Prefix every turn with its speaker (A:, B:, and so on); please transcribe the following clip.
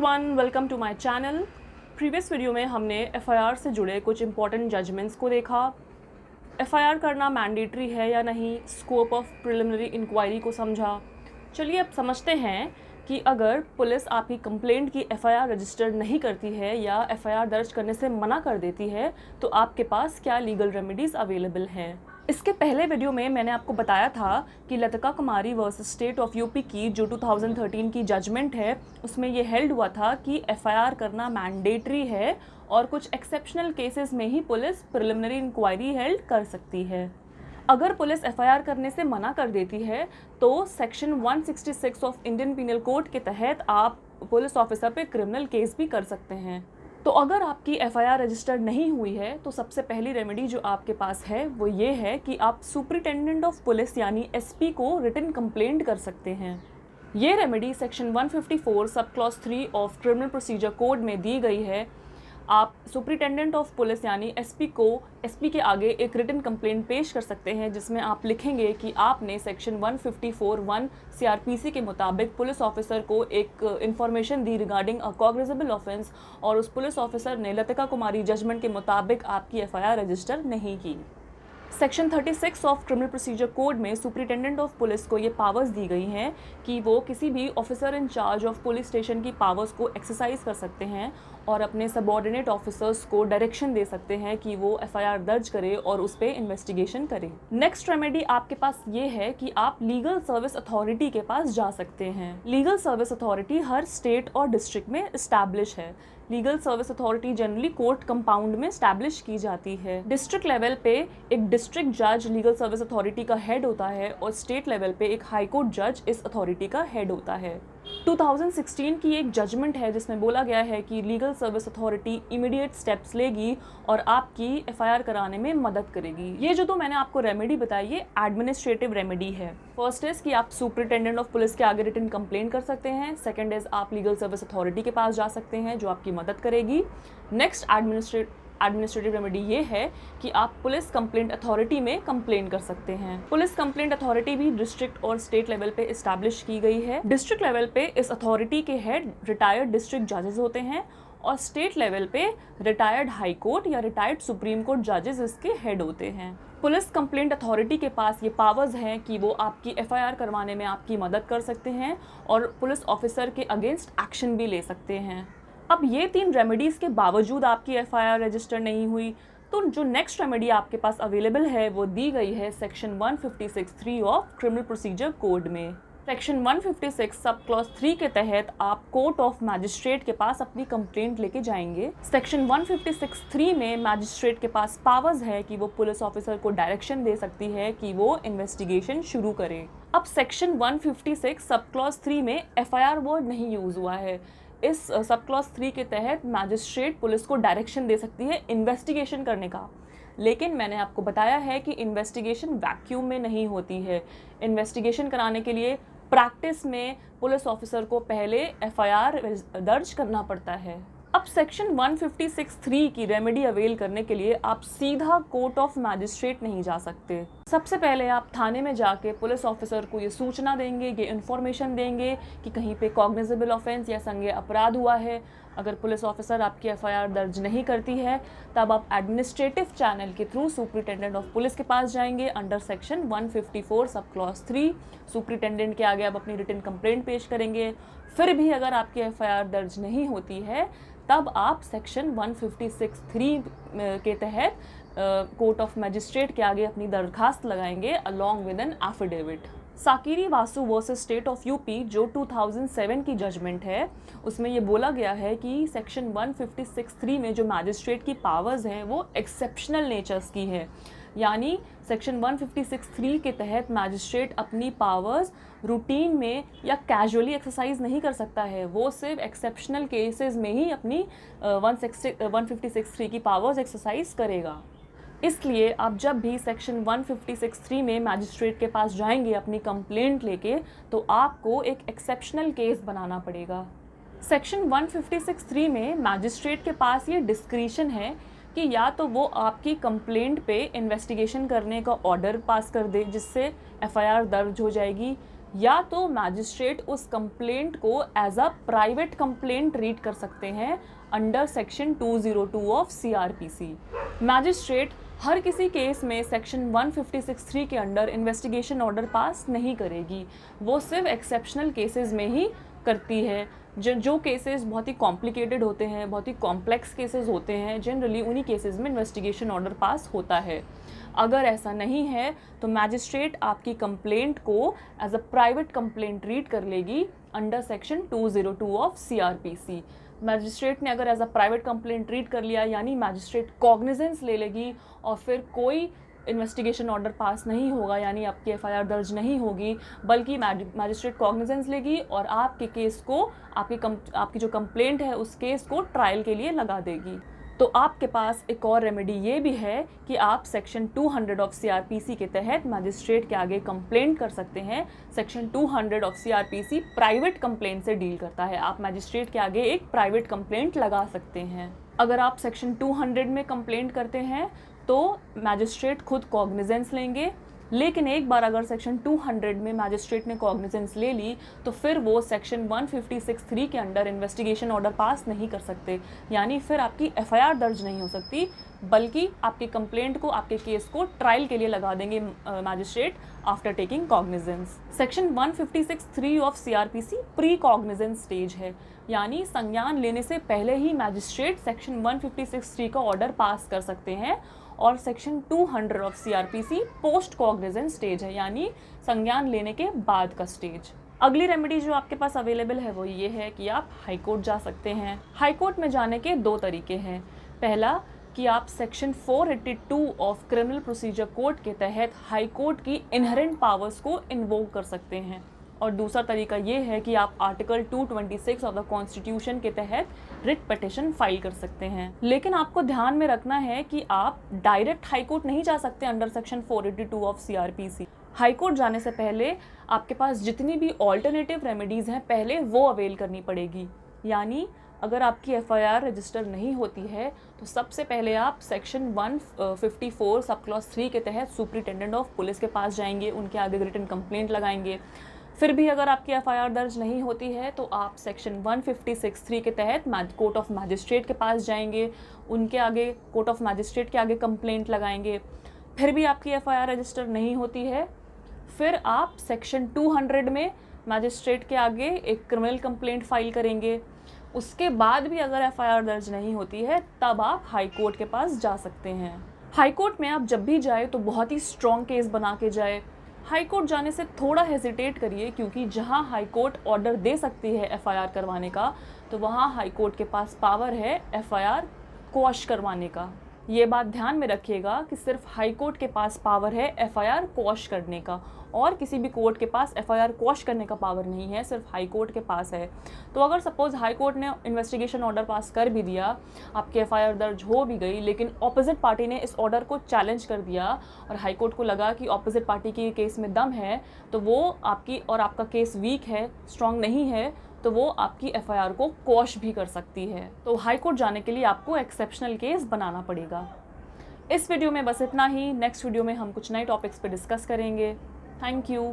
A: Everyone, welcome to my channel. Previous video में हमने FIR से जुड़े कुछ इंपॉर्टेंट जजमेंट्स को देखा। एफआईआर करना मैंडेटरी है या नहीं, स्कोप ऑफ प्रिलिमिनरी इंक्वायरी को समझा। चलिए अब समझते हैं कि अगर पुलिस आपकी कंप्लेंट की एफआईआर रजिस्टर नहीं करती है या एफआईआर दर्ज करने से मना कर देती है तो आपके पास क्या लीगल रेमेडीज़ अवेलेबल हैं। इसके पहले वीडियो में मैंने आपको बताया था कि लतिका कुमारी वर्सेस स्टेट ऑफ यूपी की जो 2013 की जजमेंट है उसमें ये हेल्ड हुआ था कि एफआईआर करना मैंडेटरी है और कुछ एक्सेप्शनल केसेस में ही पुलिस प्रिलिमिनरी इंक्वायरी हेल्ड कर सकती है। अगर पुलिस एफआईआर करने से मना कर देती है तो section 166 of Indian penal code के तहत आप पुलिस ऑफिसर पे क्रिमिनल केस भी कर सकते हैं। तो अगर आपकी एफआईआर रजिस्टर नहीं हुई है तो सबसे पहली रेमेडी जो आपके पास है वो ये है कि आप सुपरिटेंडेंट ऑफ पुलिस यानी एसपी को रिटन कंप्लेंट कर सकते हैं। ये remedy section 154 sub clause 3 of criminal procedure code में दी गई है। आप सुपरिटेंडेंट ऑफ पुलिस यानी एसपी के आगे एक रिटन कंप्लेंट पेश कर सकते हैं जिसमें आप लिखेंगे कि आपने सेक्शन 154(1) सीआरपीसी के मुताबिक पुलिस ऑफिसर को एक इंफॉर्मेशन दी रिगार्डिंग अ कॉग्निजेबल ऑफेंस और उस पुलिस ऑफिसर ने लतिका कुमारी जजमेंट के मुताबिक आपकी एफआईआर रजिस्टर नहीं की। Section 36 of criminal procedure code में सुपरिटेंडेंट ऑफ पुलिस को ये पावर्स दी गई हैं कि वो किसी भी officer in charge of police station की पावर्स को एक्सरसाइज कर सकते हैं और अपने सबऑर्डिनेट ऑफिसर्स को डायरेक्शन दे सकते हैं कि वो एफआईआर दर्ज करे और उस पर इन्वेस्टिगेशन करें। नेक्स्ट रेमेडी आपके पास ये है कि आप लीगल सर्विस अथॉरिटी के पास जा सकते हैं। लीगल सर्विस अथॉरिटी हर स्टेट और डिस्ट्रिक्ट में इस्टेब्लिश है। Legal service authority generally court compound में स्टैब्लिश की जाती है। डिस्ट्रिक्ट लेवल पे एक डिस्ट्रिक्ट जज लीगल सर्विस अथॉरिटी का हेड होता है और स्टेट लेवल पे एक हाई कोर्ट जज इस अथॉरिटी का हेड होता है। 2016 की एक जजमेंट है जिसमें बोला गया है कि legal service authority immediate steps लेगी और आपकी एफआईआर कराने में मदद करेगी। ये जो तो मैंने आपको रेमेडी बताई ये एडमिनिस्ट्रेटिव रेमेडी है। फर्स्ट इज कि आप सुपरिटेंडेंट ऑफ पुलिस के आगे रिटन कंप्लेंट कर सकते हैं। सेकंड इज आप लीगल सर्विस अथॉरिटी के पास जा सकते हैं जो आपकी मदद करेगी। नेक्स्ट एडमिनिस्ट्रेटिव रेमेडी ये है कि आप पुलिस कंप्लेंट अथॉरिटी में कंप्लेन कर सकते हैं। पुलिस कंप्लेंट अथॉरिटी भी डिस्ट्रिक्ट और स्टेट लेवल पे इस्टेब्लिश की गई है। डिस्ट्रिक्ट लेवल पे इस अथॉरिटी के हेड रिटायर्ड डिस्ट्रिक्ट जजेस होते हैं और स्टेट लेवल पे रिटायर्ड हाई कोर्ट या रिटायर्ड सुप्रीम कोर्ट जजेस इसके हेड होते हैं। पुलिस कंप्लेंट अथॉरिटी के पास ये पावर्स हैं कि वो आपकी एफआईआर करवाने में आपकी मदद कर सकते हैं और पुलिस ऑफिसर के अगेंस्ट एक्शन भी ले सकते हैं। अब ये 3 रेमेडीज़ के बावजूद आपकी एफआईआर रजिस्टर नहीं हुई तो जो नेक्स्ट रेमेडी आपके पास अवेलेबल है वो दी गई है section 156(3) of criminal procedure code में। सेक्शन 156 सब क्लॉज 3 के तहत आप कोर्ट ऑफ मैजिस्ट्रेट के पास अपनी कंप्लेंट लेके जाएंगे। सेक्शन 156(3) में मैजिस्ट्रेट के पास पावर्स है कि वो पुलिस ऑफिसर को डायरेक्शन दे सकती है कि वो इन्वेस्टिगेशन शुरू करे। अब सेक्शन 156 सब क्लॉज 3 में एफआईआर वर्ड नहीं यूज़ हुआ है। इस सब क्लॉज 3 के तहत मैजिस्ट्रेट पुलिस को डायरेक्शन दे सकती है इन्वेस्टिगेशन करने का, लेकिन मैंने आपको बताया है कि इन्वेस्टिगेशन वैक्यूम में नहीं होती है। इन्वेस्टिगेशन कराने के लिए प्रैक्टिस में पुलिस ऑफिसर को पहले एफआईआर दर्ज करना पड़ता है। अब सेक्शन 156(3) की रेमेडी अवेल करने के लिए आप सीधा कोर्ट ऑफ मैजिस्ट्रेट नहीं जा सकते। सबसे पहले आप थाने में जाके पुलिस ऑफिसर को ये सूचना देंगे, ये इन्फॉर्मेशन देंगे कि कहीं पे कॉग्निजेबल ऑफेंस या संज्ञेय अपराध हुआ है। अगर पुलिस ऑफिसर आपकी एफआईआर दर्ज नहीं करती है तब आप एडमिनिस्ट्रेटिव चैनल के थ्रू सुपरिटेंडेंट ऑफ पुलिस के पास जाएंगे under section 154 sub clause 3। Superintendent के आगे आप अपनी रिटन कंप्लेंट पेश करेंगे। फिर भी अगर आपकी एफआईआर दर्ज नहीं होती है तब आप सेक्शन 156(3) के तहत कोर्ट ऑफ मैजिस्ट्रेट के आगे अपनी दरखास्त लगाएंगे along with an affidavit. Sakiri Vasu versus State of UP जो 2007 की जजमेंट है उसमें ये बोला गया है कि सेक्शन 156(3) में जो मैजिस्ट्रेट की पावर्स हैं वो एक्सेप्शनल नेचर्स की है, यानी सेक्शन 156(3) के तहत मैजिस्ट्रेट अपनी पावर्स रूटीन में या कैजुअली एक्सरसाइज नहीं कर सकता है। वो सिर्फ एक्सेप्शनल केसेस में ही अपनी 156(3) की पावर्स एक्सरसाइज करेगा। इसलिए आप जब भी सेक्शन 156(3) में मैजिस्ट्रेट के पास जाएंगे अपनी कंप्लेंट लेके तो आपको एक एक्सेप्शनल केस बनाना पड़ेगा। सेक्शन 156(3) में मैजिस्ट्रेट के पास ये डिस्क्रिशन है कि या तो वो आपकी कंप्लेंट पे इन्वेस्टिगेशन करने का ऑर्डर पास कर दे जिससे एफआईआर दर्ज हो जाएगी, या तो मैजिस्ट्रेट उस कंप्लेंट को as a private complaint read कर सकते हैं under section 202 of CRPC। Magistrate हर किसी केस में सेक्शन 156(3) के अंडर इन्वेस्टिगेशन ऑर्डर पास नहीं करेगी, वो सिर्फ एक्सेप्शनल केसेस में ही करती है। जो केसेस बहुत ही कॉम्प्लिकेटेड होते हैं, बहुत ही कॉम्प्लेक्स केसेस होते हैं, जनरली उन्हीं केसेस में इन्वेस्टिगेशन ऑर्डर पास होता है। अगर ऐसा नहीं है तो मैजिस्ट्रेट आपकी कंप्लेंट को as a private complaint read कर लेगी under section 202 of CRPC। Magistrate ने अगर as a private complaint read कर लिया यानी मैजिस्ट्रेट कॉग्निजेंस ले लेगी और फिर कोई इन्वेस्टिगेशन ऑर्डर पास नहीं होगा, यानी आपकी FIR दर्ज नहीं होगी, बल्कि मैजिस्ट्रेट कॉग्निजेंस लेगी और आपके केस को आपकी जो कंप्लेंट है उस केस को ट्रायल के लिए लगा देगी। तो आपके पास एक और रेमेडी ये भी है कि आप सेक्शन 200 ऑफ CRPC के तहत मैजिस्ट्रेट के आगे कंप्लेंट कर सकते हैं। Section 200 of CRPC private complaint से डील करता है, आप मैजिस्ट्रेट के आगे एक प्राइवेट कंप्लेंट लगा सकते हैं। अगर आप सेक्शन 200 में कंप्लेंट करते हैं तो मैजिस्ट्रेट खुद कॉग्निजेंस लेंगे, लेकिन एक बार अगर सेक्शन 200 में मैजिस्ट्रेट ने कॉग्निजेंस ले ली तो फिर वो सेक्शन 156(3) के अंडर इन्वेस्टिगेशन ऑर्डर पास नहीं कर सकते, यानी फिर आपकी FIR दर्ज नहीं हो सकती, बल्कि आपकी कंप्लेंट को, आपके केस को ट्रायल के लिए लगा देंगे magistrate after taking cognizance. Section 156(3) of CRPC pre cognizance stage है, यानी संज्ञान लेने से पहले ही मैजिस्ट्रेट सेक्शन 156(3) का ऑर्डर पास कर सकते हैं, और section 200 of CRPC post cognizance stage है, यानी संज्ञान लेने के बाद का स्टेज। अगली रेमेडी जो आपके पास अवेलेबल है वो ये है कि आप हाई कोर्ट जा सकते हैं। हाई कोर्ट में जाने के दो तरीके हैं। पहला कि आप section 482 of criminal procedure code के तहत हाई कोर्ट की इनहेरेंट पावर्स को इन्वोक कर सकते हैं, और दूसरा तरीका ये है कि आप आर्टिकल 226 ऑफ द कॉन्स्टिट्यूशन के तहत रिट पिटिशन फाइल कर सकते हैं। लेकिन आपको ध्यान में रखना है कि आप डायरेक्ट हाई कोर्ट नहीं जा सकते under section 482 of CRPC। High court जाने से पहले आपके पास जितनी भी ऑल्टरनेटिव रेमेडीज़ हैं पहले वो अवेल करनी पड़ेगी। यानी अगर आपकी FIR रजिस्टर नहीं होती है तो सबसे पहले आप सेक्शन 154 सब क्लॉज 3 के तहत सुपरिटेंडेंट ऑफ पुलिस के पास जाएंगे, उनके आगे रिटन कंप्लेंट लगाएंगे। फिर भी अगर आपकी FIR दर्ज नहीं होती है तो आप सेक्शन 156(3) के तहत कोर्ट ऑफ मैजिस्ट्रेट के पास जाएंगे, उनके आगे, कोर्ट ऑफ मैजिस्ट्रेट के आगे कंप्लेंट लगाएंगे। फिर भी आपकी FIR रजिस्टर नहीं होती है, फिर आप सेक्शन 200 में मैजिस्ट्रेट के आगे एक क्रिमिनल कंप्लेंट फाइल करेंगे। उसके बाद भी अगर FIR दर्ज नहीं होती है तब आप हाई कोर्ट के पास जा सकते हैं। हाई कोर्ट में आप जब भी जाए तो बहुत ही स्ट्रॉन्ग केस बना के जाए। हाई कोर्ट जाने से थोड़ा हेजिटेट करिए, क्योंकि जहां हाई कोर्ट ऑर्डर दे सकती है FIR करवाने का तो वहां हाई कोर्ट के पास पावर है FIR क्वॉश करवाने का। ये बात ध्यान में रखिएगा कि सिर्फ हाई कोर्ट के पास पावर है FIR क्वॉश करने का, और किसी भी कोर्ट के पास FIR क्वॉश करने का पावर नहीं है, सिर्फ हाई कोर्ट के पास है। तो अगर सपोज़ हाई कोर्ट ने इन्वेस्टिगेशन ऑर्डर पास कर भी दिया, आपकी FIR दर्ज हो भी गई, लेकिन ऑपोजिट पार्टी ने इस ऑर्डर को चैलेंज कर दिया और हाई कोर्ट को लगा कि ऑपोजिट पार्टी की केस में दम है, तो वो आपकी और आपका केस वीक है, स्ट्रॉन्ग नहीं है, तो वो आपकी FIR को क्वॉश भी कर सकती है। तो हाई कोर्ट जाने के लिए आपको एक्सेप्शनल केस बनाना पड़ेगा। इस वीडियो में बस इतना ही। नेक्स्ट वीडियो में हम कुछ नए टॉपिक्स पे डिस्कस करेंगे। Thank you.